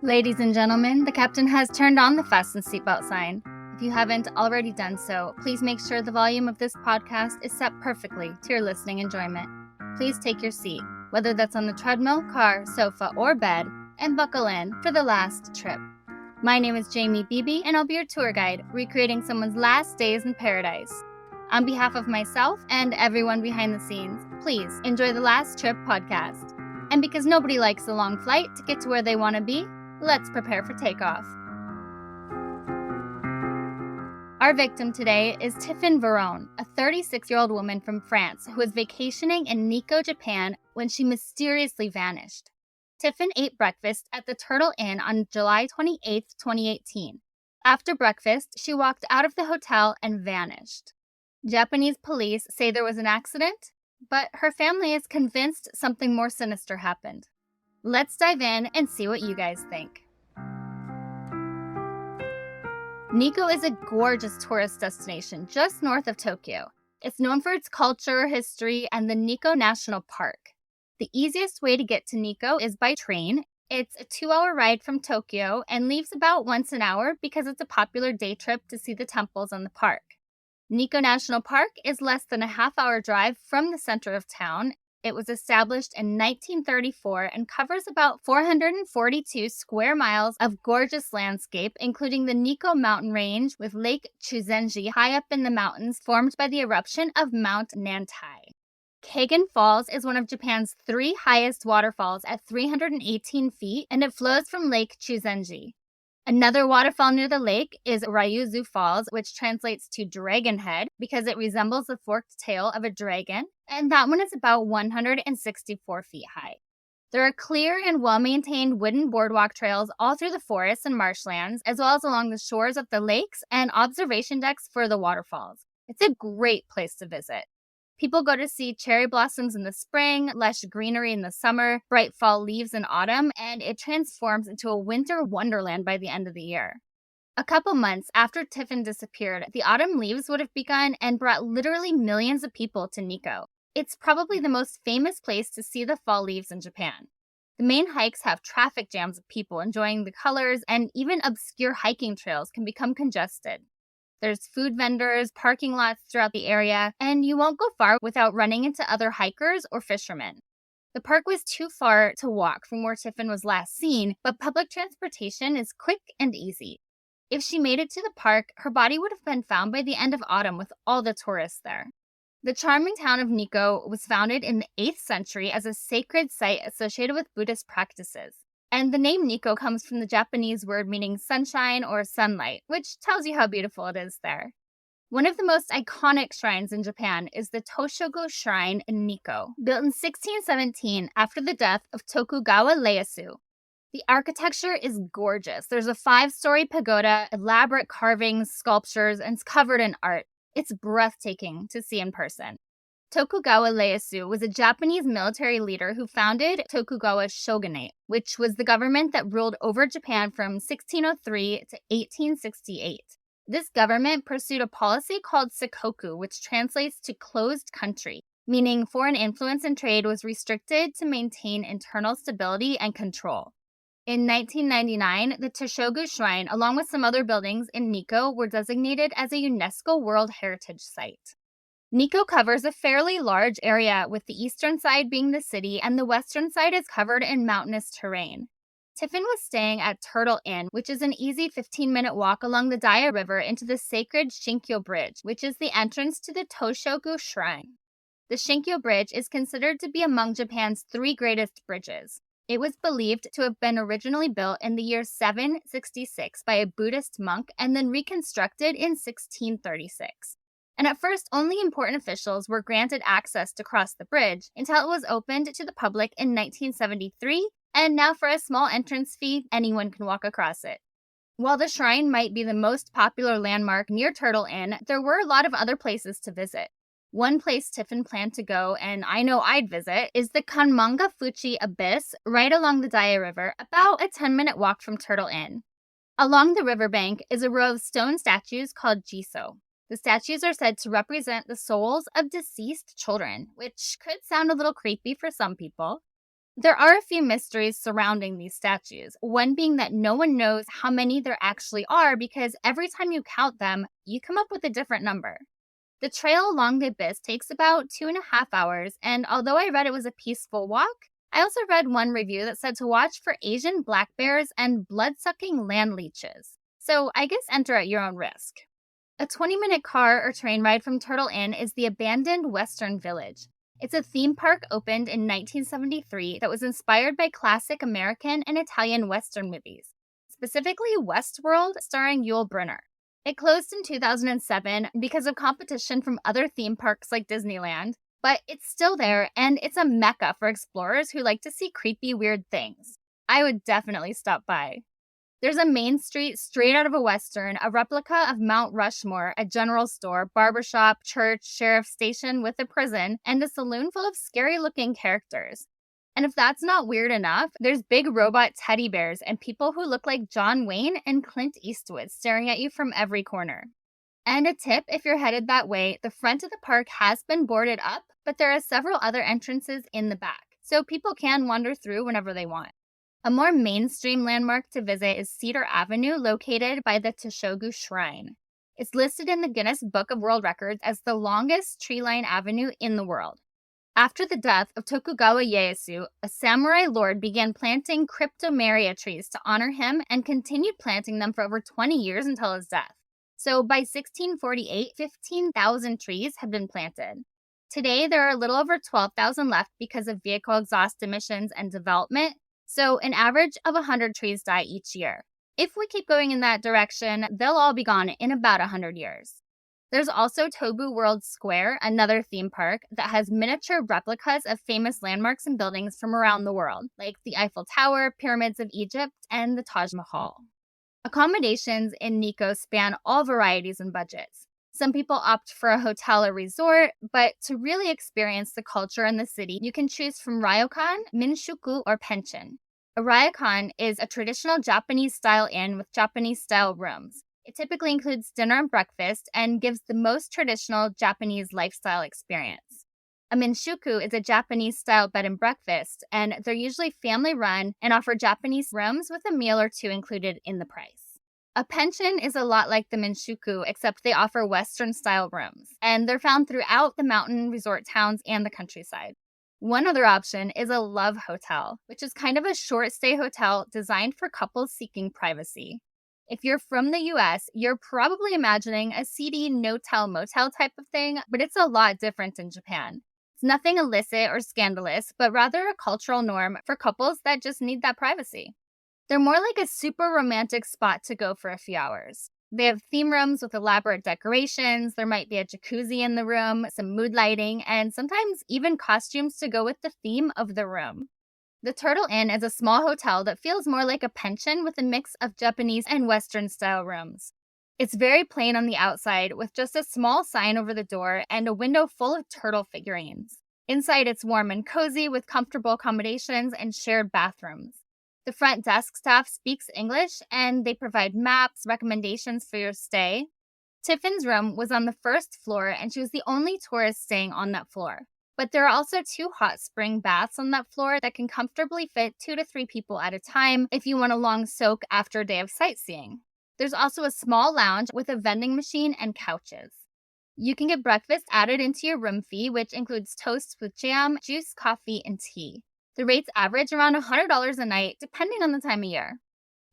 Ladies and gentlemen, the captain has turned on the fasten seatbelt sign. If you haven't already done so, please make sure the volume of this podcast is set perfectly to your listening enjoyment. Please take your seat, whether that's on the treadmill, car, sofa, or bed, and buckle in for the last trip. My name is Jamie Beebe, and I'll be your tour guide, recreating someone's last days in paradise. On behalf of myself and everyone behind the scenes, please enjoy the Last Trip podcast. And because nobody likes a long flight to get to where they want to be, let's prepare for takeoff. Our victim today is Tiphaine Veron, a 36-year-old woman from France who was vacationing in Nikko, Japan when she mysteriously vanished. Tiphaine ate breakfast at the Turtle Inn on July 28, 2018. After breakfast, she walked out of the hotel and vanished. Japanese police say there was an accident, but her family is convinced something more sinister happened. Let's dive in and see what you guys think. Nikko is a gorgeous tourist destination just north of Tokyo. It's known for its culture, history, and the Nikko National Park. The easiest way to get to Nikko is by train. It's a 2-hour ride from Tokyo and leaves about once an hour because it's a popular day trip to see the temples and the park. Nikko National Park is less than a half-hour drive from the center of town. It was established in 1934 and covers about 442 square miles of gorgeous landscape, including the Nikko mountain range with Lake Chuzenji high up in the mountains formed by the eruption of Mount Nantai. Kagan Falls is one of Japan's 3 highest waterfalls at 318 feet, and it flows from Lake Chuzenji. Another waterfall near the lake is Ryuzu Falls, which translates to dragon head because it resembles the forked tail of a dragon, and that one is about 164 feet high. There are clear and well-maintained wooden boardwalk trails all through the forests and marshlands, as well as along the shores of the lakes and observation decks for the waterfalls. It's a great place to visit. People go to see cherry blossoms in the spring, lush greenery in the summer, bright fall leaves in autumn, and it transforms into a winter wonderland by the end of the year. A couple months after Tiphaine disappeared, the autumn leaves would have begun and brought literally millions of people to Nikko. It's probably the most famous place to see the fall leaves in Japan. The main hikes have traffic jams of people enjoying the colors, and even obscure hiking trails can become congested. There's food vendors, parking lots throughout the area, and you won't go far without running into other hikers or fishermen. The park was too far to walk from where Tiphaine was last seen, but public transportation is quick and easy. If she made it to the park, her body would have been found by the end of autumn with all the tourists there. The charming town of Nikko was founded in the 8th century as a sacred site associated with Buddhist practices. And the name Nikko comes from the Japanese word meaning sunshine or sunlight, which tells you how beautiful it is there. One of the most iconic shrines in Japan is the Toshogu Shrine in Nikko, built in 1617 after the death of Tokugawa Ieyasu. The architecture is gorgeous. There's a 5-story pagoda, elaborate carvings, sculptures, and it's covered in art. It's breathtaking to see in person. Tokugawa Ieyasu was a Japanese military leader who founded Tokugawa shogunate, which was the government that ruled over Japan from 1603 to 1868. This government pursued a policy called Sakoku, which translates to closed country, meaning foreign influence and trade was restricted to maintain internal stability and control. In 1999, the Toshogu Shrine, along with some other buildings in Nikko, were designated as a UNESCO World Heritage Site. Nikko covers a fairly large area, with the eastern side being the city and the western side is covered in mountainous terrain. Tiphaine was staying at Turtle Inn, which is an easy 15-minute walk along the Daya River into the sacred Shinkyo Bridge, which is the entrance to the Toshogu Shrine. The Shinkyo Bridge is considered to be among Japan's 3 greatest bridges. It was believed to have been originally built in the year 766 by a Buddhist monk and then reconstructed in 1636. And at first, only important officials were granted access to cross the bridge until it was opened to the public in 1973, and now for a small entrance fee, anyone can walk across it. While the shrine might be the most popular landmark near Turtle Inn, there were a lot of other places to visit. One place Tiphaine planned to go, and I know I'd visit, is the Kanmanga Fuchi Abyss right along the Daya River, about a 10-minute walk from Turtle Inn. Along the riverbank is a row of stone statues called jiso. The statues are said to represent the souls of deceased children, which could sound a little creepy for some people. There are a few mysteries surrounding these statues, one being that no one knows how many there actually are because every time you count them, you come up with a different number. The trail along the abyss takes about 2.5 hours, and although I read it was a peaceful walk, I also read one review that said to watch for Asian black bears and blood-sucking land leeches. So I guess enter at your own risk. A 20-minute car or train ride from Turtle Inn is the abandoned Western Village. It's a theme park opened in 1973 that was inspired by classic American and Italian Western movies, specifically Westworld starring Yul Brynner. It closed in 2007 because of competition from other theme parks like Disneyland, but it's still there and it's a mecca for explorers who like to see creepy, weird things. I would definitely stop by. There's a main street straight out of a Western, a replica of Mount Rushmore, a general store, barbershop, church, sheriff's station with a prison, and a saloon full of scary-looking characters. And if that's not weird enough, there's big robot teddy bears and people who look like John Wayne and Clint Eastwood staring at you from every corner. And a tip, if you're headed that way, the front of the park has been boarded up, but there are several other entrances in the back, so people can wander through whenever they want. A more mainstream landmark to visit is Cedar Avenue, located by the Toshogu Shrine. It's listed in the Guinness Book of World Records as the longest tree-lined avenue in the world. After the death of Tokugawa Ieyasu, a samurai lord began planting cryptomeria trees to honor him and continued planting them for over 20 years until his death. So by 1648, 15,000 trees had been planted. Today, there are a little over 12,000 left because of vehicle exhaust emissions and development, so an average of 100 trees die each year. If we keep going in that direction, they'll all be gone in about 100 years. There's also Tobu World Square, another theme park, that has miniature replicas of famous landmarks and buildings from around the world, like the Eiffel Tower, Pyramids of Egypt, and the Taj Mahal. Accommodations in Nikko span all varieties and budgets. Some people opt for a hotel or resort, but to really experience the culture in the city, you can choose from ryokan, minshuku, or pension. A ryokan is a traditional Japanese-style inn with Japanese-style rooms. It typically includes dinner and breakfast and gives the most traditional Japanese lifestyle experience. A minshuku is a Japanese-style bed and breakfast, and they're usually family-run and offer Japanese rooms with a meal or two included in the price. A pension is a lot like the minshuku, except they offer Western-style rooms, and they're found throughout the mountain resort towns and the countryside. One other option is a love hotel, which is kind of a short-stay hotel designed for couples seeking privacy. If you're from the US, you're probably imagining a seedy no-tell-motel type of thing, but it's a lot different in Japan. It's nothing illicit or scandalous, but rather a cultural norm for couples that just need that privacy. They're more like a super romantic spot to go for a few hours. They have theme rooms with elaborate decorations, there might be a jacuzzi in the room, some mood lighting, and sometimes even costumes to go with the theme of the room. The Turtle Inn is a small hotel that feels more like a pension with a mix of Japanese and Western-style rooms. It's very plain on the outside, with just a small sign over the door and a window full of turtle figurines. Inside, it's warm and cozy with comfortable accommodations and shared bathrooms. The front desk staff speaks English, and they provide maps, recommendations for your stay. Tiffaine's room was on the first floor, and she was the only tourist staying on that floor. But there are also 2 hot spring baths on that floor that can comfortably fit 2 to 3 people at a time if you want a long soak after a day of sightseeing. There's also a small lounge with a vending machine and couches. You can get breakfast added into your room fee, which includes toast with jam, juice, coffee, and tea. The rates average around $100 a night, depending on the time of year.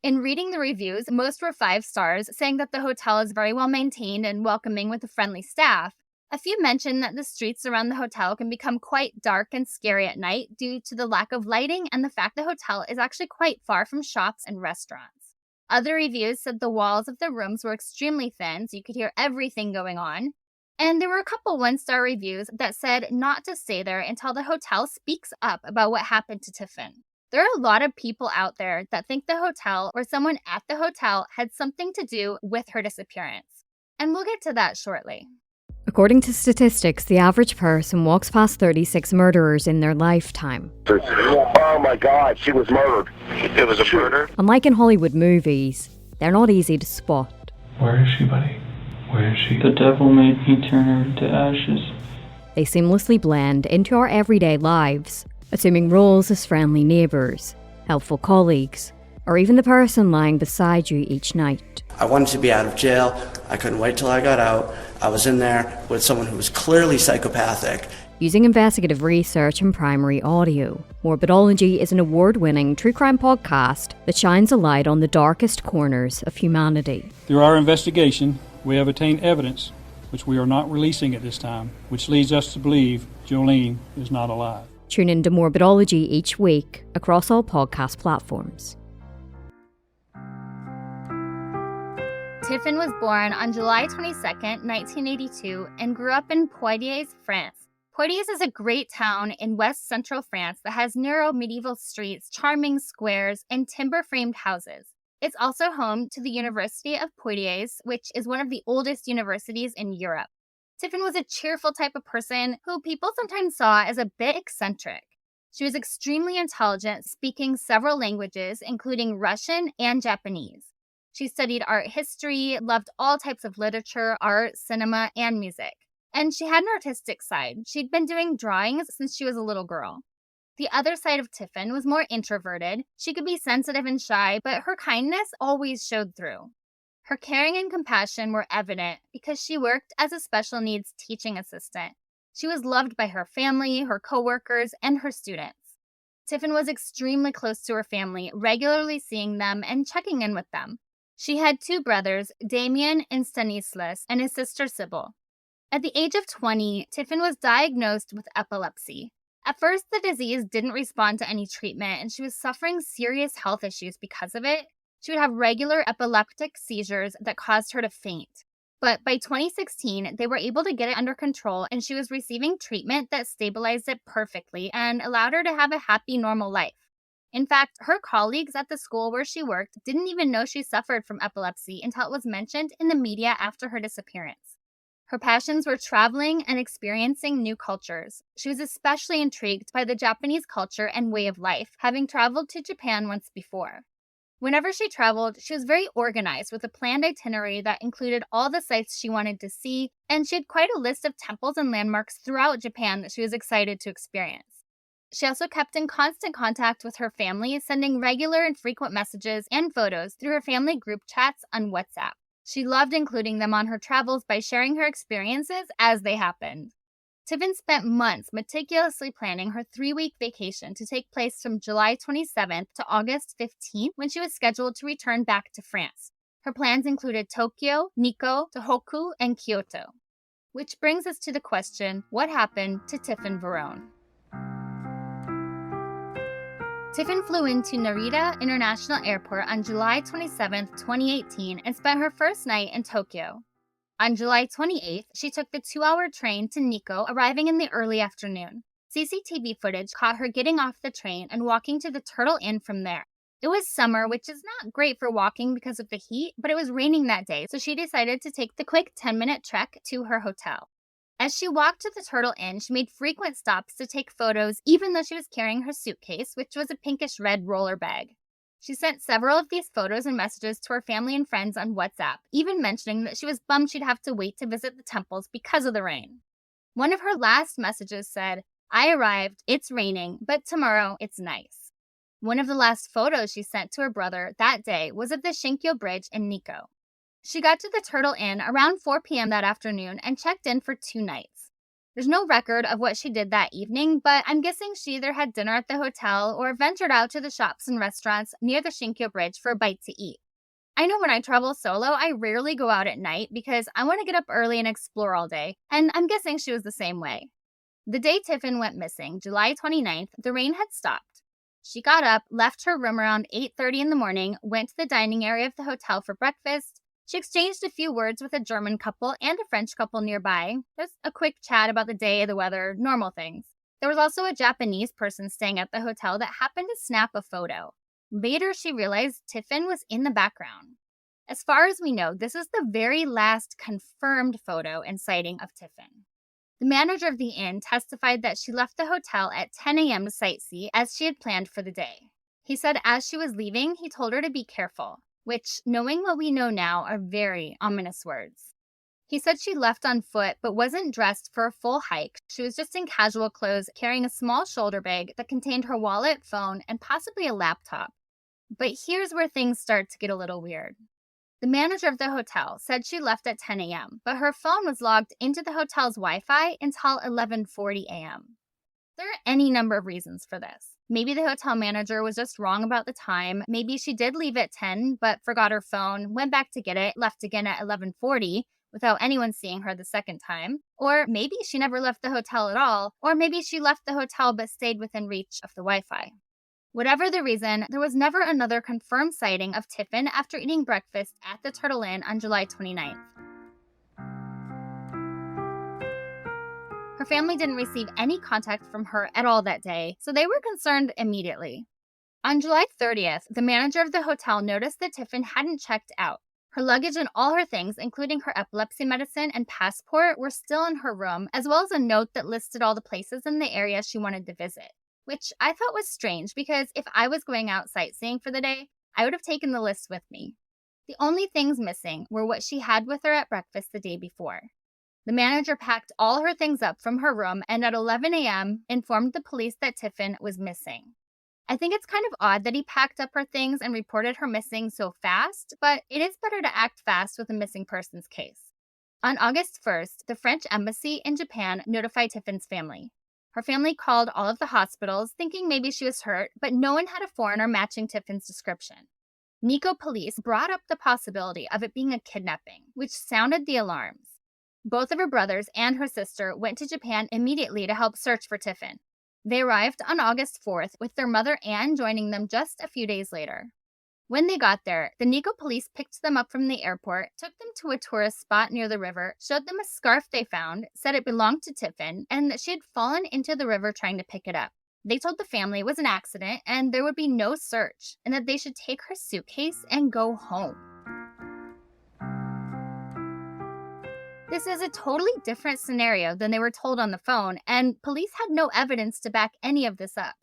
In reading the reviews, most were 5 stars, saying that the hotel is very well maintained and welcoming with a friendly staff. A few mentioned that the streets around the hotel can become quite dark and scary at night due to the lack of lighting and the fact the hotel is actually quite far from shops and restaurants. Other reviews said the walls of the rooms were extremely thin, so you could hear everything going on. And there were a couple 1-star reviews that said not to stay there until the hotel speaks up about what happened to Tiphaine. There are a lot of people out there that think the hotel or someone at the hotel had something to do with her disappearance. And we'll get to that shortly. According to statistics, the average person walks past 36 murderers in their lifetime. Oh my God, she was murdered. It was a murder? Unlike in Hollywood movies, they're not easy to spot. Where is she, buddy? Where is she? The devil made me turn her to ashes. They seamlessly blend into our everyday lives, assuming roles as friendly neighbours, helpful colleagues, or even the person lying beside you each night. I wanted to be out of jail. I couldn't wait till I got out. I was in there with someone who was clearly psychopathic. Using investigative research and primary audio, Morbidology is an award-winning true crime podcast that shines a light on the darkest corners of humanity. Through our investigation, we have attained evidence, which we are not releasing at this time, which leads us to believe Jolene is not alive. Tune into Morbidology each week across all podcast platforms. Tiphaine was born on July 22, 1982, and grew up in Poitiers, France. Poitiers is a great town in west-central France that has narrow medieval streets, charming squares, and timber-framed houses. It's also home to the University of Poitiers, which is one of the oldest universities in Europe. Tiphaine was a cheerful type of person who people sometimes saw as a bit eccentric. She was extremely intelligent, speaking several languages, including Russian and Japanese. She studied art history, loved all types of literature, art, cinema, and music. And she had an artistic side. She'd been doing drawings since she was a little girl. The other side of Tiphaine was more introverted. She could be sensitive and shy, but her kindness always showed through. Her caring and compassion were evident because she worked as a special needs teaching assistant. She was loved by her family, her coworkers, and her students. Tiphaine was extremely close to her family, regularly seeing them and checking in with them. She had two brothers, Damien and Stanislas, and a sister, Sybil. At the age of 20, Tiphaine was diagnosed with epilepsy. At first, the disease didn't respond to any treatment, and she was suffering serious health issues because of it. She would have regular epileptic seizures that caused her to faint. But by 2016, they were able to get it under control, and she was receiving treatment that stabilized it perfectly and allowed her to have a happy, normal life. In fact, her colleagues at the school where she worked didn't even know she suffered from epilepsy until it was mentioned in the media after her disappearance. Her passions were traveling and experiencing new cultures. She was especially intrigued by the Japanese culture and way of life, having traveled to Japan once before. Whenever she traveled, she was very organized with a planned itinerary that included all the sites she wanted to see, and she had quite a list of temples and landmarks throughout Japan that she was excited to experience. She also kept in constant contact with her family, sending regular and frequent messages and photos through her family group chats on WhatsApp. She loved including them on her travels by sharing her experiences as they happened. Tiphaine spent months meticulously planning her 3-week vacation to take place from July 27th to August 15th when she was scheduled to return back to France. Her plans included Tokyo, Nikko, Tohoku, and Kyoto. Which brings us to the question, what happened to Tiphaine Veron? Tiphaine flew into Narita International Airport on July 27, 2018, and spent her first night in Tokyo. On July 28th, she took the 2-hour train to Nikko, arriving in the early afternoon. CCTV footage caught her getting off the train and walking to the Turtle Inn from there. It was summer, which is not great for walking because of the heat, but it was raining that day, so she decided to take the quick 10-minute trek to her hotel. As she walked to the Turtle Inn, she made frequent stops to take photos, even though she was carrying her suitcase, which was a pinkish-red roller bag. She sent several of these photos and messages to her family and friends on WhatsApp, even mentioning that she was bummed she'd have to wait to visit the temples because of the rain. One of her last messages said, "I arrived, it's raining, but tomorrow it's nice." One of the last photos she sent to her brother that day was of the Shinkyo Bridge in Nikko. She got to the Turtle Inn around 4 p.m. that afternoon and checked in for 2 nights. There's no record of what she did that evening, but I'm guessing she either had dinner at the hotel or ventured out to the shops and restaurants near the Shinkyo Bridge for a bite to eat. I know when I travel solo, I rarely go out at night because I want to get up early and explore all day, and I'm guessing she was the same way. The day Tiphaine went missing, July 29th, the rain had stopped. She got up, left her room around 8:30 in the morning, went to the dining area of the hotel for breakfast. She exchanged a few words with a German couple and a French couple nearby. Just a quick chat about the day, the weather, normal things. There was also a Japanese person staying at the hotel that happened to snap a photo. Later, she realized Tiphaine was in the background. As far as we know, this is the very last confirmed photo and sighting of Tiphaine. The manager of the inn testified that she left the hotel at 10 a.m. to sightsee as she had planned for the day. He said as she was leaving, he told her to be careful, which, knowing what we know now, are very ominous words. He said she left on foot but wasn't dressed for a full hike. She was just in casual clothes, carrying a small shoulder bag that contained her wallet, phone, and possibly a laptop. But here's where things start to get a little weird. The manager of the hotel said she left at 10 a.m., but her phone was logged into the hotel's Wi-Fi until 11:40 a.m. There are any number of reasons for this. Maybe the hotel manager was just wrong about the time. Maybe she did leave at 10, but forgot her phone, went back to get it, left again at 11:40 without anyone seeing her the second time. Or maybe she never left the hotel at all. Or maybe she left the hotel but stayed within reach of the Wi-Fi. Whatever the reason, there was never another confirmed sighting of Tiphaine after eating breakfast at the Turtle Inn on July 29th. Her family didn't receive any contact from her at all that day, so they were concerned immediately. On July 30th, the manager of the hotel noticed that Tiphaine hadn't checked out. Her luggage and all her things, including her epilepsy medicine and passport, were still in her room, as well as a note that listed all the places in the area she wanted to visit, which I thought was strange because if I was going out sightseeing for the day, I would have taken the list with me. The only things missing were what she had with her at breakfast the day before. The manager packed all her things up from her room and at 11 a.m. informed the police that Tiphaine was missing. I think it's kind of odd that he packed up her things and reported her missing so fast, but it is better to act fast with a missing persons case. On August 1st, the French embassy in Japan notified Tiphaine's family. Her family called all of the hospitals, thinking maybe she was hurt, but no one had a foreigner matching Tiphaine's description. Nikko police brought up the possibility of it being a kidnapping, which sounded the alarms. Both of her brothers and her sister went to Japan immediately to help search for Tiphaine. They arrived on August 4th, with their mother Anne joining them just a few days later. When they got there, the Nikko police picked them up from the airport, took them to a tourist spot near the river, showed them a scarf they found, said it belonged to Tiphaine, and that she had fallen into the river trying to pick it up. They told the family it was an accident and there would be no search, and that they should take her suitcase and go home. This is a totally different scenario than they were told on the phone, and police had no evidence to back any of this up.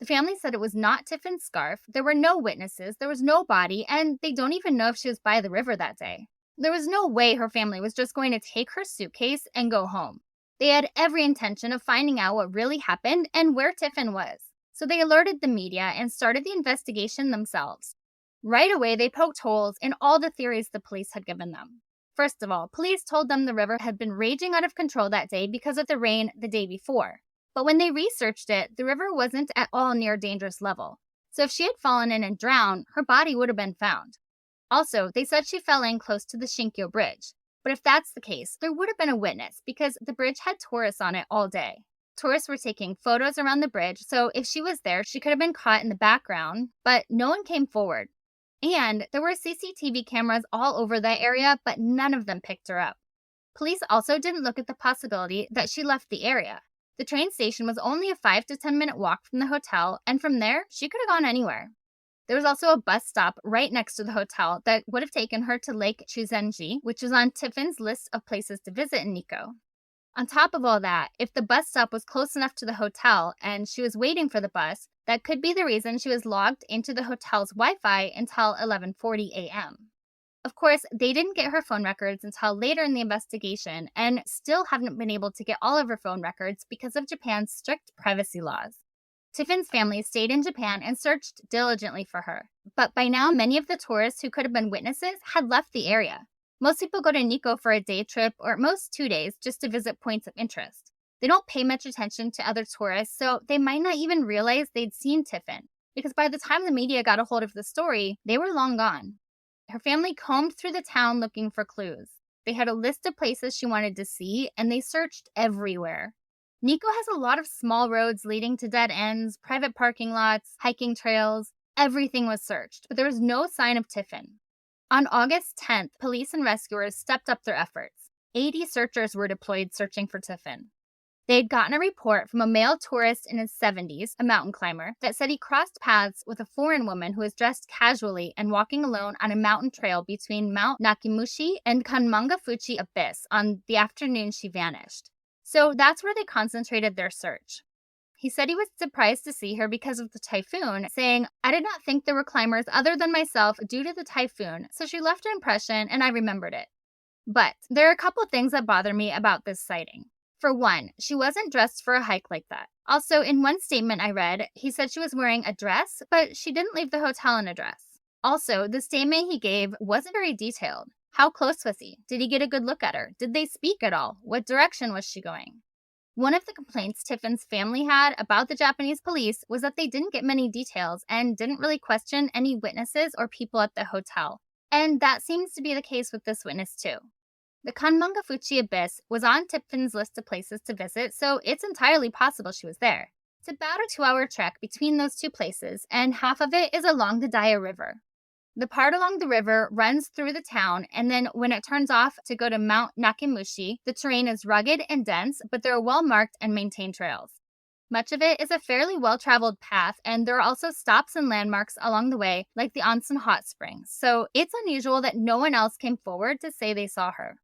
The family said it was not Tiphaine's scarf, there were no witnesses, there was no body, and they don't even know if she was by the river that day. There was no way her family was just going to take her suitcase and go home. They had every intention of finding out what really happened and where Tiphaine was. So they alerted the media and started the investigation themselves. Right away, they poked holes in all the theories the police had given them. First of all, police told them the river had been raging out of control that day because of the rain the day before. But when they researched it, the river wasn't at all near dangerous level. So if she had fallen in and drowned, her body would have been found. Also, they said she fell in close to the Shinkyo Bridge. But if that's the case, there would have been a witness because the bridge had tourists on it all day. Tourists were taking photos around the bridge, so if she was there, she could have been caught in the background, but no one came forward. And there were CCTV cameras all over that area, but none of them picked her up. Police also didn't look at the possibility that she left the area. The train station was only a 5 to 10 minute walk from the hotel, and from there, she could have gone anywhere. There was also a bus stop right next to the hotel that would have taken her to Lake Chuzenji, which was on Tiphaine's list of places to visit in Nikko. On top of all that, if the bus stop was close enough to the hotel and she was waiting for the bus, that could be the reason she was logged into the hotel's Wi-Fi until 11:40 a.m. Of course, they didn't get her phone records until later in the investigation and still haven't been able to get all of her phone records because of Japan's strict privacy laws. Tiphaine's family stayed in Japan and searched diligently for her, but by now many of the tourists who could have been witnesses had left the area. Most people go to Nikko for a day trip or at most 2 days just to visit points of interest. They don't pay much attention to other tourists, so they might not even realize they'd seen Tiphaine, because by the time the media got a hold of the story, they were long gone. Her family combed through the town looking for clues. They had a list of places she wanted to see, and they searched everywhere. Nikko has a lot of small roads leading to dead ends, private parking lots, hiking trails. Everything was searched, but there was no sign of Tiphaine. On August 10th, police and rescuers stepped up their efforts. 80 searchers were deployed searching for Tiphaine. They had gotten a report from a male tourist in his 70s, a mountain climber, that said he crossed paths with a foreign woman who was dressed casually and walking alone on a mountain trail between Mount Nakimushi and Kanmangafuchi Abyss on the afternoon she vanished. So that's where they concentrated their search. He said he was surprised to see her because of the typhoon, saying, "I did not think there were climbers other than myself due to the typhoon, so she left an impression and I remembered it." But there are a couple things that bother me about this sighting. For one, she wasn't dressed for a hike like that. Also, in one statement I read, he said she was wearing a dress, but she didn't leave the hotel in a dress. Also, the statement he gave wasn't very detailed. How close was he? Did he get a good look at her? Did they speak at all? What direction was she going? One of the complaints Tiffaine's family had about the Japanese police was that they didn't get many details and didn't really question any witnesses or people at the hotel. And that seems to be the case with this witness too. The Kanmangafuchi Abyss was on Tiffaine's list of places to visit, so it's entirely possible she was there. It's about a 2-hour trek between those two places, and half of it is along the Daya River. The part along the river runs through the town, and then when it turns off to go to Mount Nakemushi, the terrain is rugged and dense, but there are well-marked and maintained trails. Much of it is a fairly well-traveled path, and there are also stops and landmarks along the way, like the onsen hot springs, so it's unusual that no one else came forward to say they saw her.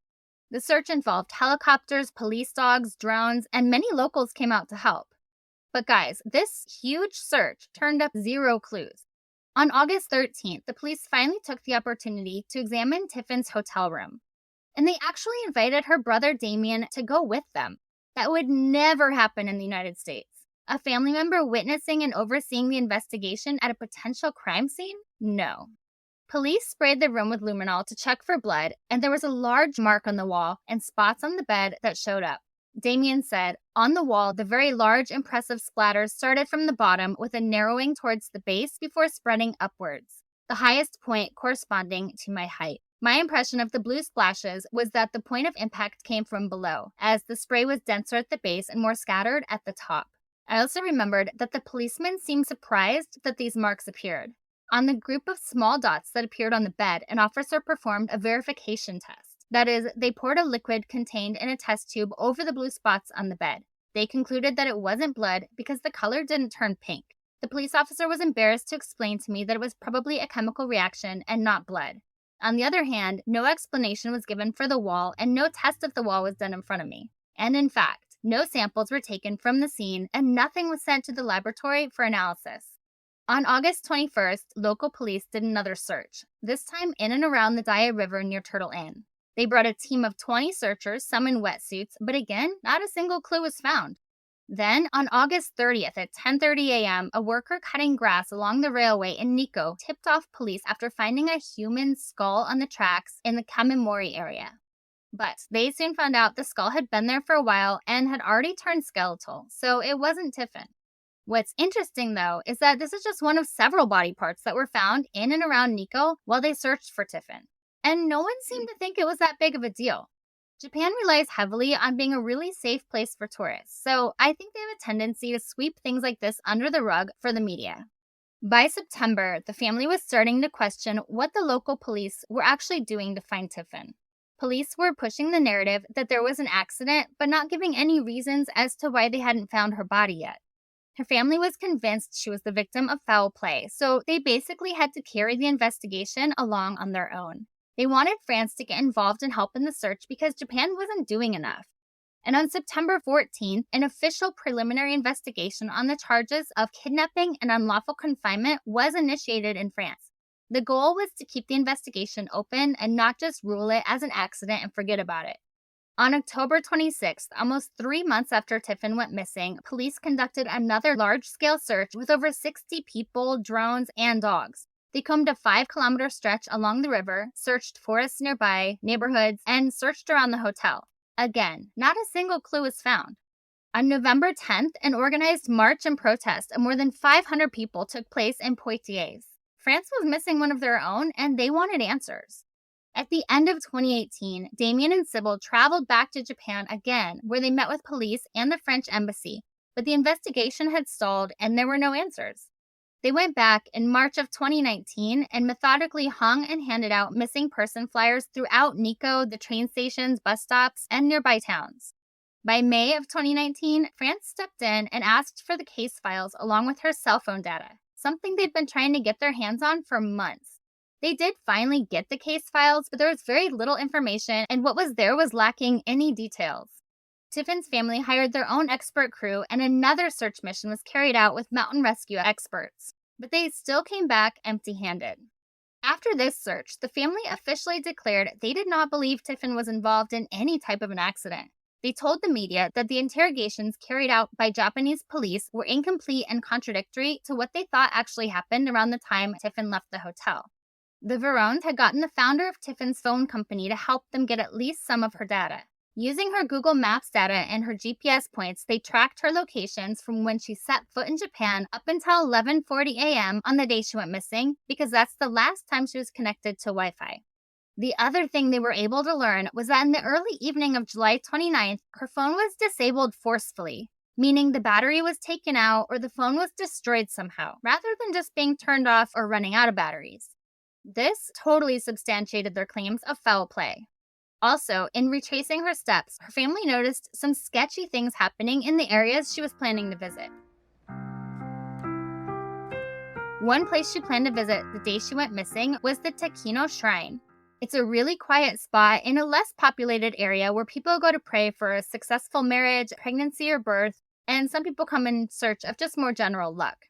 The search involved helicopters, police dogs, drones, and many locals came out to help. But guys, this huge search turned up 0 clues. On August 13th, the police finally took the opportunity to examine Tiffaine's hotel room. And they actually invited her brother Damien to go with them. That would never happen in the United States. A family member witnessing and overseeing the investigation at a potential crime scene? No. Police sprayed the room with luminol to check for blood, and there was a large mark on the wall and spots on the bed that showed up. Damien said, on the wall, the very large, impressive splatters started from the bottom with a narrowing towards the base before spreading upwards, the highest point corresponding to my height. My impression of the blue splashes was that the point of impact came from below, as the spray was denser at the base and more scattered at the top. I also remembered that the policeman seemed surprised that these marks appeared. On the group of small dots that appeared on the bed, an officer performed a verification test. That is, they poured a liquid contained in a test tube over the blue spots on the bed. They concluded that it wasn't blood because the color didn't turn pink. The police officer was embarrassed to explain to me that it was probably a chemical reaction and not blood. On the other hand, no explanation was given for the wall and no test of the wall was done in front of me. And in fact, no samples were taken from the scene and nothing was sent to the laboratory for analysis. On August 21st, local police did another search, this time in and around the Daya River near Turtle Inn. They brought a team of 20 searchers, some in wetsuits, but again, not a single clue was found. Then, on August 30th at 10:30 a.m., a worker cutting grass along the railway in Nikko tipped off police after finding a human skull on the tracks in the Kamimori area. But they soon found out the skull had been there for a while and had already turned skeletal, so it wasn't Tiphaine. What's interesting, though, is that this is just one of several body parts that were found in and around Nikko while they searched for Tiphaine. And no one seemed to think it was that big of a deal. Japan relies heavily on being a really safe place for tourists, so I think they have a tendency to sweep things like this under the rug for the media. By September, the family was starting to question what the local police were actually doing to find Tiphaine. Police were pushing the narrative that there was an accident, but not giving any reasons as to why they hadn't found her body yet. Her family was convinced she was the victim of foul play, so they basically had to carry the investigation along on their own. They wanted France to get involved and help in the search because Japan wasn't doing enough. And on September 14th, an official preliminary investigation on the charges of kidnapping and unlawful confinement was initiated in France. The goal was to keep the investigation open and not just rule it as an accident and forget about it. On October 26th, almost 3 months after Tiphaine went missing, police conducted another large-scale search with over 60 people, drones, and dogs. They combed a 5-kilometer stretch along the river, searched forests nearby, neighborhoods, and searched around the hotel. Again, not a single clue was found. On November 10th, an organized march and protest of more than 500 people took place in Poitiers. France was missing one of their own, and they wanted answers. At the end of 2018, Damien and Sybil traveled back to Japan again, where they met with police and the French embassy, but the investigation had stalled and there were no answers. They went back in March of 2019 and methodically hung and handed out missing person flyers throughout Nikko, the train stations, bus stops, and nearby towns. By May of 2019, France stepped in and asked for the case files along with her cell phone data, something they'd been trying to get their hands on for months. They did finally get the case files, but there was very little information, and what was there was lacking any details. Tiffaine's family hired their own expert crew, and another search mission was carried out with mountain rescue experts, but they still came back empty-handed. After this search, the family officially declared they did not believe Tiphaine was involved in any type of an accident. They told the media that the interrogations carried out by Japanese police were incomplete and contradictory to what they thought actually happened around the time Tiphaine left the hotel. The Verons had gotten the founder of Tiffaine's phone company to help them get at least some of her data. Using her Google Maps data and her GPS points, they tracked her locations from when she set foot in Japan up until 11:40 a.m. on the day she went missing, because that's the last time she was connected to Wi-Fi. The other thing they were able to learn was that in the early evening of July 29th, her phone was disabled forcefully, meaning the battery was taken out or the phone was destroyed somehow, rather than just being turned off or running out of batteries. This totally substantiated their claims of foul play. Also, in retracing her steps, her family noticed some sketchy things happening in the areas she was planning to visit. One place she planned to visit the day she went missing was the Takino Shrine. It's a really quiet spot in a less populated area where people go to pray for a successful marriage, pregnancy, or birth, and some people come in search of just more general luck.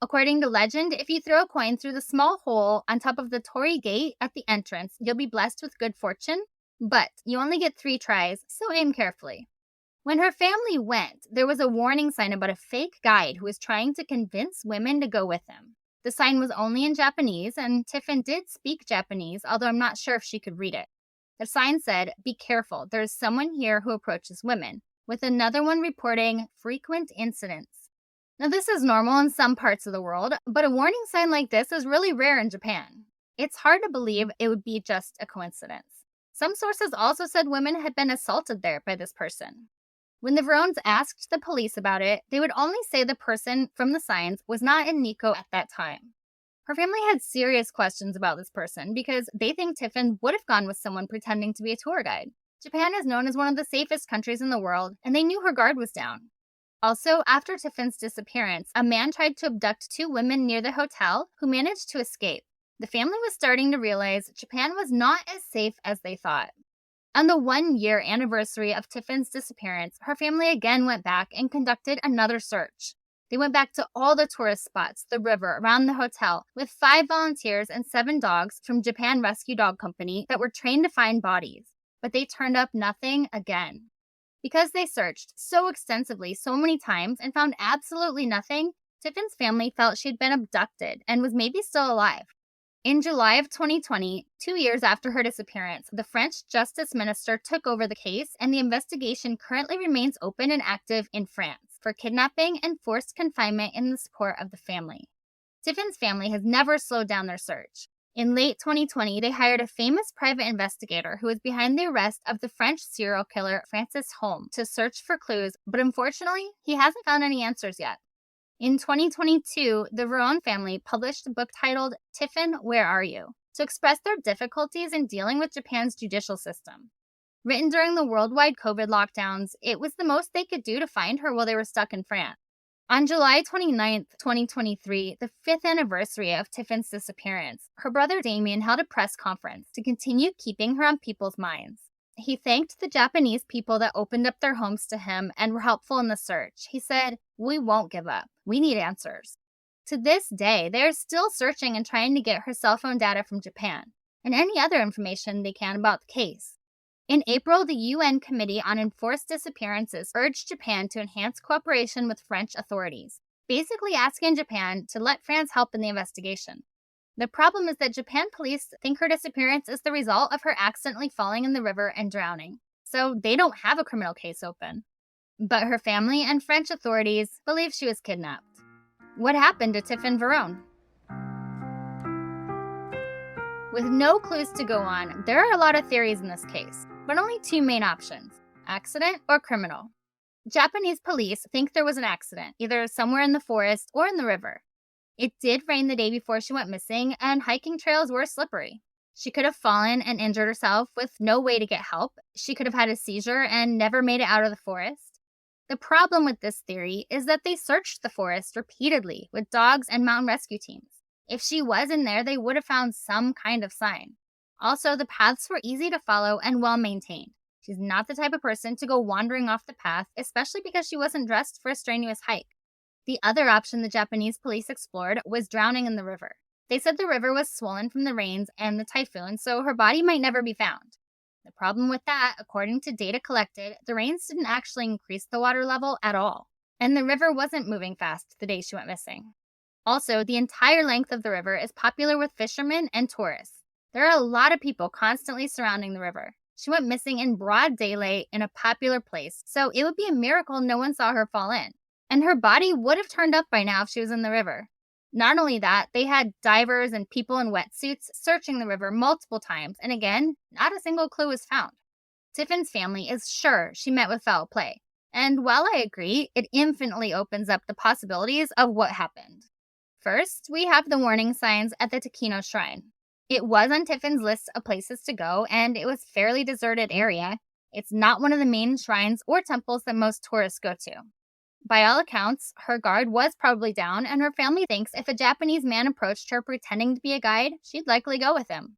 According to legend, if you throw a coin through the small hole on top of the torii gate at the entrance, you'll be blessed with good fortune, but you only get 3 tries, so aim carefully. When her family went, there was a warning sign about a fake guide who was trying to convince women to go with him. The sign was only in Japanese, and Tiphaine did speak Japanese, although I'm not sure if she could read it. The sign said, "Be careful, there is someone here who approaches women," with another one reporting frequent incidents. Now, this is normal in some parts of the world, but a warning sign like this is really rare in Japan. It's hard to believe it would be just a coincidence. Some sources also said women had been assaulted there by this person. When the Verons asked the police about it, they would only say the person from the signs was not in Nikko at that time. Her family had serious questions about this person because they think Tiphaine would have gone with someone pretending to be a tour guide. Japan is known as one of the safest countries in the world, and they knew her guard was down. Also, after Tiffaine's disappearance, a man tried to abduct 2 women near the hotel who managed to escape. The family was starting to realize Japan was not as safe as they thought. On the 1-year anniversary of Tiffaine's disappearance, her family again went back and conducted another search. They went back to all the tourist spots, the river, around the hotel, with 5 volunteers and 7 dogs from Japan Rescue Dog Company that were trained to find bodies. But they turned up nothing again. Because they searched so extensively so many times and found absolutely nothing, Tiffaine's family felt she'd been abducted and was maybe still alive. In July of 2020, 2 years after her disappearance, the French Justice Minister took over the case, and the investigation currently remains open and active in France for kidnapping and forced confinement in the support of the family. Tiffaine's family has never slowed down their search. In late 2020, they hired a famous private investigator who was behind the arrest of the French serial killer Francis Holm to search for clues, but unfortunately, he hasn't found any answers yet. In 2022, the Veron family published a book titled Tiphaine, Where Are You?, to express their difficulties in dealing with Japan's judicial system. Written during the worldwide COVID lockdowns, it was the most they could do to find her while they were stuck in France. On July 29, 2023, the 5th anniversary of Tiffaine's disappearance, her brother Damien held a press conference to continue keeping her on people's minds. He thanked the Japanese people that opened up their homes to him and were helpful in the search. He said, "We won't give up. We need answers." To this day, they are still searching and trying to get her cell phone data from Japan and any other information they can about the case. In April, the UN Committee on Enforced Disappearances urged Japan to enhance cooperation with French authorities, basically asking Japan to let France help in the investigation. The problem is that Japan police think her disappearance is the result of her accidentally falling in the river and drowning, so they don't have a criminal case open. But her family and French authorities believe she was kidnapped. What happened to Tiphaine Veron? With no clues to go on, there are a lot of theories in this case, but only 2 main options: accident or criminal. Japanese police think there was an accident, either somewhere in the forest or in the river. It did rain the day before she went missing, and hiking trails were slippery. She could have fallen and injured herself with no way to get help. She could have had a seizure and never made it out of the forest. The problem with this theory is that they searched the forest repeatedly with dogs and mountain rescue teams. If she was in there, they would have found some kind of sign. Also, the paths were easy to follow and well maintained. She's not the type of person to go wandering off the path, especially because she wasn't dressed for a strenuous hike. The other option the Japanese police explored was drowning in the river. They said the river was swollen from the rains and the typhoon, so her body might never be found. The problem with that, according to data collected, the rains didn't actually increase the water level at all, and the river wasn't moving fast the day she went missing. Also, the entire length of the river is popular with fishermen and tourists. There are a lot of people constantly surrounding the river. She went missing in broad daylight in a popular place, so it would be a miracle no one saw her fall in. And her body would have turned up by now if she was in the river. Not only that, they had divers and people in wetsuits searching the river multiple times, and again, not a single clue was found. Tiphaine's family is sure she met with foul play, and while I agree, it infinitely opens up the possibilities of what happened. First, we have the warning signs at the Tikino Shrine. It was on Tiphaine's list of places to go, and it was a fairly deserted area. It's not one of the main shrines or temples that most tourists go to. By all accounts, her guard was probably down, and her family thinks if a Japanese man approached her pretending to be a guide, she'd likely go with him.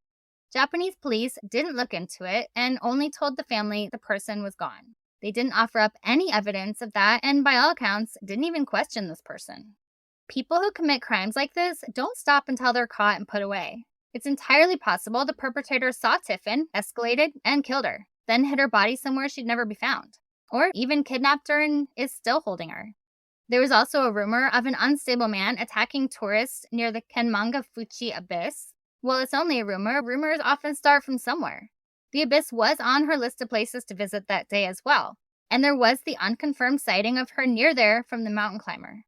Japanese police didn't look into it and only told the family the person was gone. They didn't offer up any evidence of that, and by all accounts, didn't even question this person. People who commit crimes like this don't stop until they're caught and put away. It's entirely possible the perpetrator saw Tiphaine, escalated, and killed her, then hid her body somewhere she'd never be found. Or even kidnapped her and is still holding her. There was also a rumor of an unstable man attacking tourists near the Kenmanga-Fuchi Abyss. While it's only a rumor, rumors often start from somewhere. The abyss was on her list of places to visit that day as well, and there was the unconfirmed sighting of her near there from the mountain climber.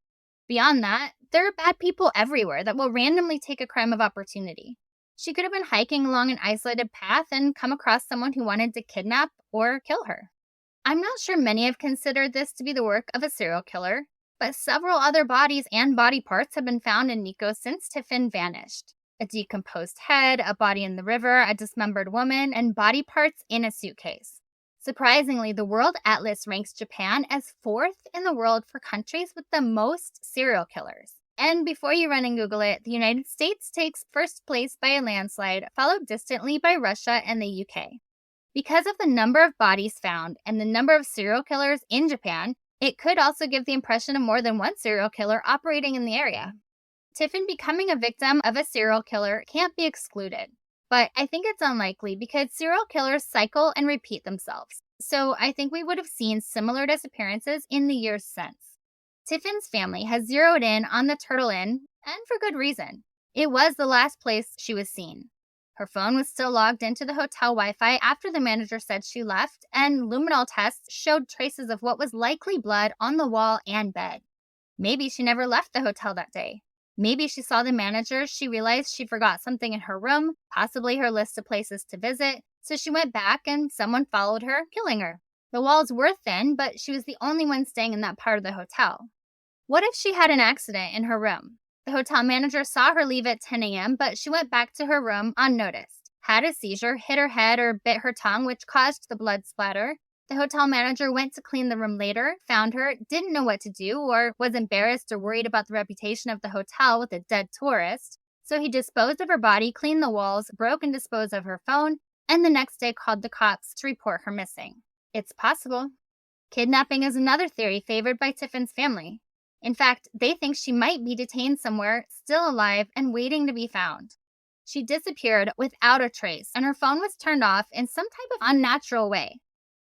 Beyond that, there are bad people everywhere that will randomly take a crime of opportunity. She could have been hiking along an isolated path and come across someone who wanted to kidnap or kill her. I'm not sure many have considered this to be the work of a serial killer, but several other bodies and body parts have been found in Nikko since Tiphaine vanished. A decomposed head, a body in the river, a dismembered woman, and body parts in a suitcase. Surprisingly, the World Atlas ranks Japan as 4th in the world for countries with the most serial killers. And before you run and Google it, the United States takes first place by a landslide, followed distantly by Russia and the UK. Because of the number of bodies found and the number of serial killers in Japan, it could also give the impression of more than one serial killer operating in the area. Tiphaine becoming a victim of a serial killer can't be excluded, but I think it's unlikely because serial killers cycle and repeat themselves. So I think we would have seen similar disappearances in the years since. Tiphaine's family has zeroed in on the Turtle Inn, and for good reason. It was the last place she was seen. Her phone was still logged into the hotel Wi-Fi after the manager said she left, and luminol tests showed traces of what was likely blood on the wall and bed. Maybe she never left the hotel that day. Maybe she saw the manager, she realized she forgot something in her room, possibly her list of places to visit, so she went back and someone followed her, killing her. The walls were thin, but she was the only one staying in that part of the hotel. What if she had an accident in her room? The hotel manager saw her leave at 10 a.m., but she went back to her room unnoticed, had a seizure, hit her head or bit her tongue, which caused the blood splatter. The hotel manager went to clean the room later, found her, didn't know what to do, or was embarrassed or worried about the reputation of the hotel with a dead tourist. So he disposed of her body, cleaned the walls, broke and disposed of her phone, and the next day called the cops to report her missing. It's possible. Kidnapping is another theory favored by Tiphaine's family. In fact, they think she might be detained somewhere, still alive, and waiting to be found. She disappeared without a trace, and her phone was turned off in some type of unnatural way.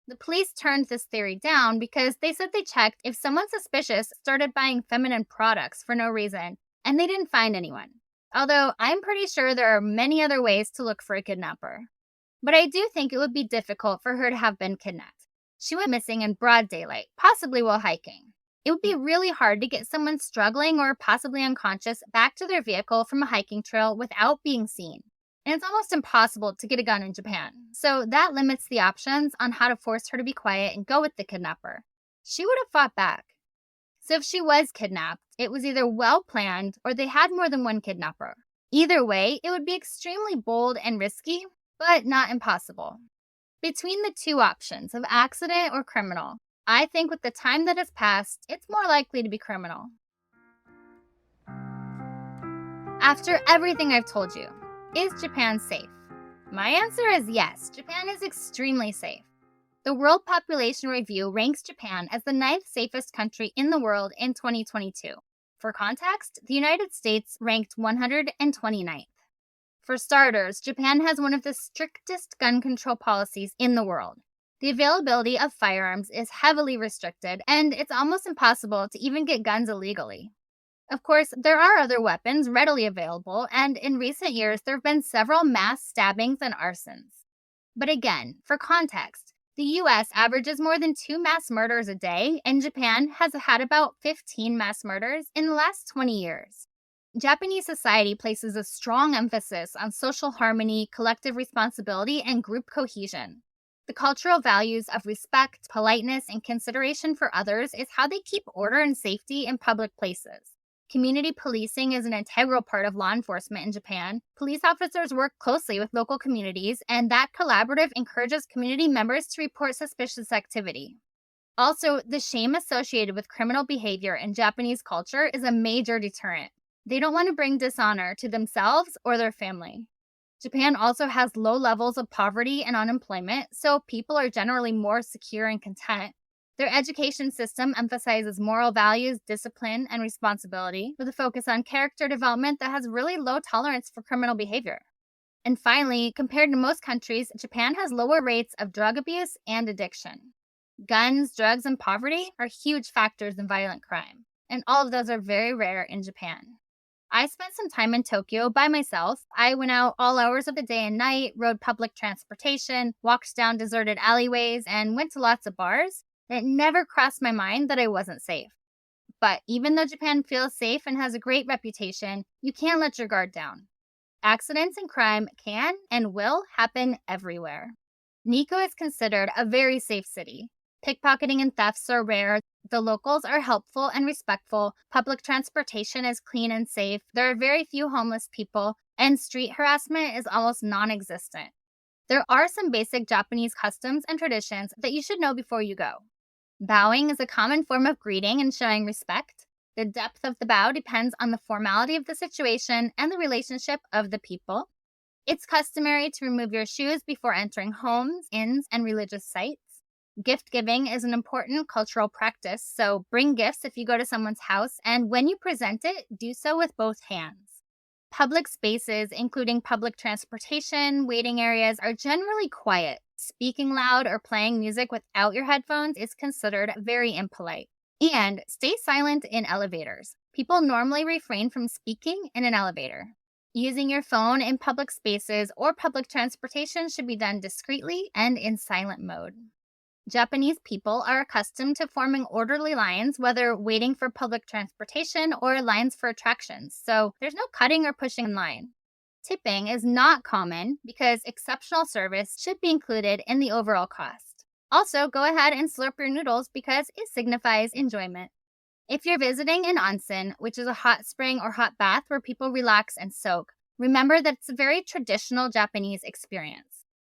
The police turned this theory down because they said they checked if someone suspicious started buying feminine products for no reason, and they didn't find anyone. Although I'm pretty sure there are many other ways to look for a kidnapper. But I do think it would be difficult for her to have been kidnapped. She went missing in broad daylight, possibly while hiking. It would be really hard to get someone struggling or possibly unconscious back to their vehicle from a hiking trail without being seen. And it's almost impossible to get a gun in Japan. So that limits the options on how to force her to be quiet and go with the kidnapper. She would have fought back. So if she was kidnapped, it was either well planned or they had more than one kidnapper. Either way, it would be extremely bold and risky, but not impossible. Between the two options of accident or criminal, I think with the time that has passed, it's more likely to be criminal. After everything I've told you, is Japan safe? My answer is yes, Japan is extremely safe. The World Population Review ranks Japan as the 9th safest country in the world in 2022. For context, the United States ranked 129th. For starters, Japan has one of the strictest gun control policies in the world. The availability of firearms is heavily restricted, and it's almost impossible to even get guns illegally. Of course, there are other weapons readily available, and in recent years, there have been several mass stabbings and arsons. But again, for context, the US averages more than 2 mass murders a day, and Japan has had about 15 mass murders in the last 20 years. Japanese society places a strong emphasis on social harmony, collective responsibility, and group cohesion. The cultural values of respect, politeness, and consideration for others is how they keep order and safety in public places. Community policing is an integral part of law enforcement in Japan. Police officers work closely with local communities, and that collaborative encourages community members to report suspicious activity. Also, the shame associated with criminal behavior in Japanese culture is a major deterrent. They don't want to bring dishonor to themselves or their family. Japan also has low levels of poverty and unemployment, so people are generally more secure and content. Their education system emphasizes moral values, discipline, and responsibility, with a focus on character development that has really low tolerance for criminal behavior. And finally, compared to most countries, Japan has lower rates of drug abuse and addiction. Guns, drugs, and poverty are huge factors in violent crime, and all of those are very rare in Japan. I spent some time in Tokyo by myself. I went out all hours of the day and night, rode public transportation, walked down deserted alleyways, and went to lots of bars. It never crossed my mind that I wasn't safe. But even though Japan feels safe and has a great reputation, you can't let your guard down. Accidents and crime can and will happen everywhere. Nikko is considered a very safe city. Pickpocketing and thefts are rare. The locals are helpful and respectful. Public transportation is clean and safe. There are very few homeless people, and street harassment is almost non-existent. There are some basic Japanese customs and traditions that you should know before you go. Bowing is a common form of greeting and showing respect. The depth of the bow depends on the formality of the situation and the relationship of the people. It's customary to remove your shoes before entering homes, inns, and religious sites. Gift giving is an important cultural practice, so bring gifts if you go to someone's house, and when you present it, do so with both hands. Public spaces, including public transportation, waiting areas, are generally quiet. Speaking loud or playing music without your headphones is considered very impolite. And stay silent in elevators. People normally refrain from speaking in an elevator. Using your phone in public spaces or public transportation should be done discreetly and in silent mode. Japanese people are accustomed to forming orderly lines, whether waiting for public transportation or lines for attractions, so there's no cutting or pushing in line. Tipping is not common because exceptional service should be included in the overall cost. Also, go ahead and slurp your noodles because it signifies enjoyment. If you're visiting an onsen, which is a hot spring or hot bath where people relax and soak, remember that it's a very traditional Japanese experience.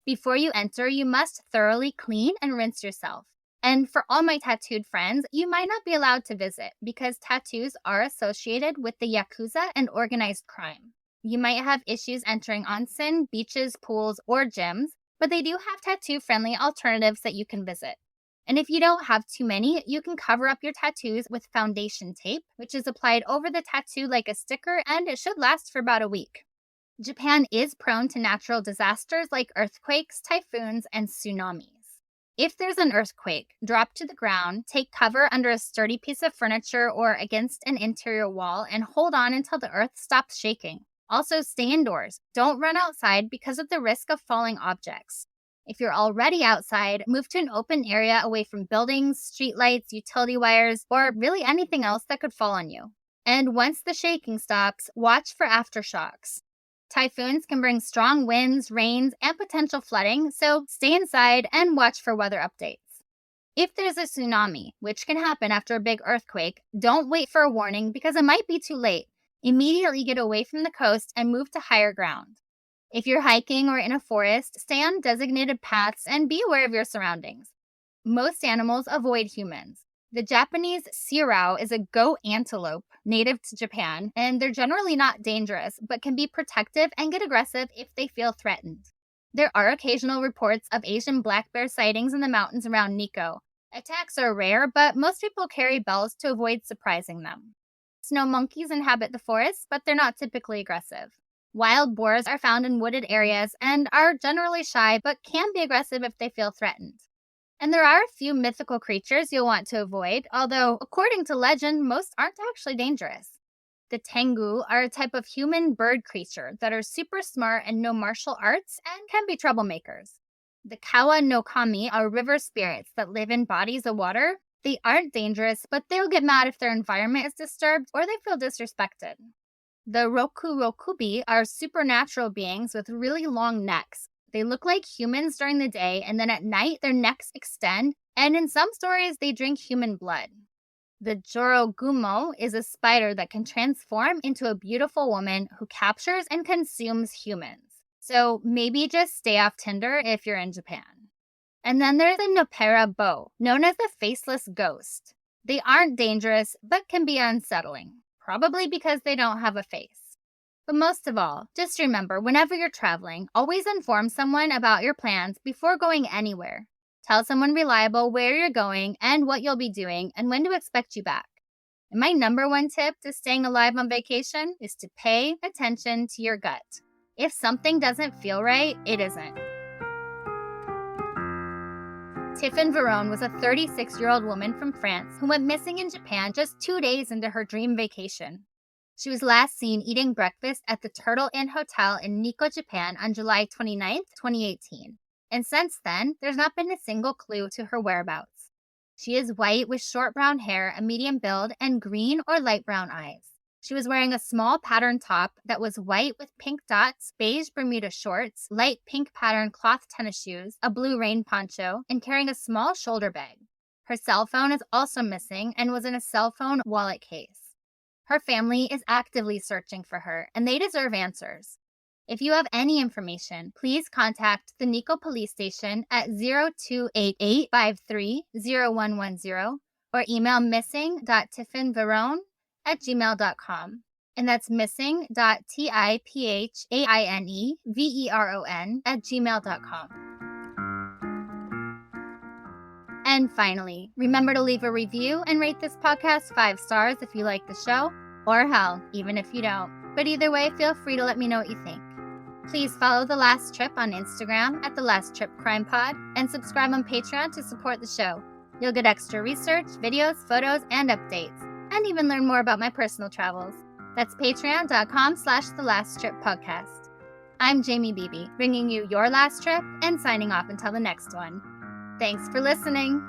Before you enter, you must thoroughly clean and rinse yourself. And for all my tattooed friends, you might not be allowed to visit because tattoos are associated with the Yakuza and organized crime. You might have issues entering onsen, beaches, pools, or gyms, but they do have tattoo-friendly alternatives that you can visit. And if you don't have too many, you can cover up your tattoos with foundation tape, which is applied over the tattoo like a sticker, and it should last for about a week. Japan is prone to natural disasters like earthquakes, typhoons, and tsunamis. If there's an earthquake, drop to the ground, take cover under a sturdy piece of furniture or against an interior wall, and hold on until the earth stops shaking. Also, stay indoors. Don't run outside because of the risk of falling objects. If you're already outside, move to an open area away from buildings, streetlights, utility wires, or really anything else that could fall on you. And once the shaking stops, watch for aftershocks. Typhoons can bring strong winds, rains, and potential flooding, so stay inside and watch for weather updates. If there's a tsunami, which can happen after a big earthquake, don't wait for a warning because it might be too late. Immediately get away from the coast and move to higher ground. If you're hiking or in a forest, stay on designated paths and be aware of your surroundings. Most animals avoid humans. The Japanese sirao is a goat antelope native to Japan, and they're generally not dangerous, but can be protective and get aggressive if they feel threatened. There are occasional reports of Asian black bear sightings in the mountains around Nikko. Attacks are rare, but most people carry bells to avoid surprising them. Snow monkeys inhabit the forest, but they're not typically aggressive. Wild boars are found in wooded areas and are generally shy, but can be aggressive if they feel threatened. And there are a few mythical creatures you'll want to avoid, although, according to legend, most aren't actually dangerous. The tengu are a type of human bird creature that are super smart and know martial arts and can be troublemakers. The kawa no kami are river spirits that live in bodies of water. They aren't dangerous, but they'll get mad if their environment is disturbed or they feel disrespected. The roku rokubi are supernatural beings with really long necks. They look like humans during the day, and then at night their necks extend, and in some stories they drink human blood. The jorogumo is a spider that can transform into a beautiful woman who captures and consumes humans. So maybe just stay off Tinder if you're in Japan. And then there's the Nopera bow, known as the faceless ghost. They aren't dangerous, but can be unsettling, probably because they don't have a face. But most of all, just remember, whenever you're traveling, always inform someone about your plans before going anywhere. Tell someone reliable where you're going and what you'll be doing and when to expect you back. And my number one tip to staying alive on vacation is to pay attention to your gut. If something doesn't feel right, it isn't. Tiphaine Veron was a 36-year-old woman from France who went missing in Japan just 2 days into her dream vacation. She was last seen eating breakfast at the Turtle Inn Hotel in Nikko, Japan on July 29, 2018. And since then, there's not been a single clue to her whereabouts. She is white with short brown hair, a medium build, and green or light brown eyes. She was wearing a small patterned top that was white with pink dots, beige Bermuda shorts, light pink patterned cloth tennis shoes, a blue rain poncho, and carrying a small shoulder bag. Her cell phone is also missing and was in a cell phone wallet case. Her family is actively searching for her, and they deserve answers. If you have any information, please contact the Nikko Police Station at 0288-530110 or email missing.tiphaineveron@gmail.com. And that's missing.tipaineveron@gmail.com. And finally, remember to leave a review and rate this podcast 5 stars if you like the show, or hell, even if you don't. But either way, feel free to let me know what you think. Please follow The Last Trip on Instagram at The Last Trip Crime Pod and subscribe on Patreon to support the show. You'll get extra research, videos, photos, and updates, and even learn more about my personal travels. That's patreon.com/thelasttrippodcast. I'm Jamie Beebe, bringing you your last trip and signing off until the next one. Thanks for listening.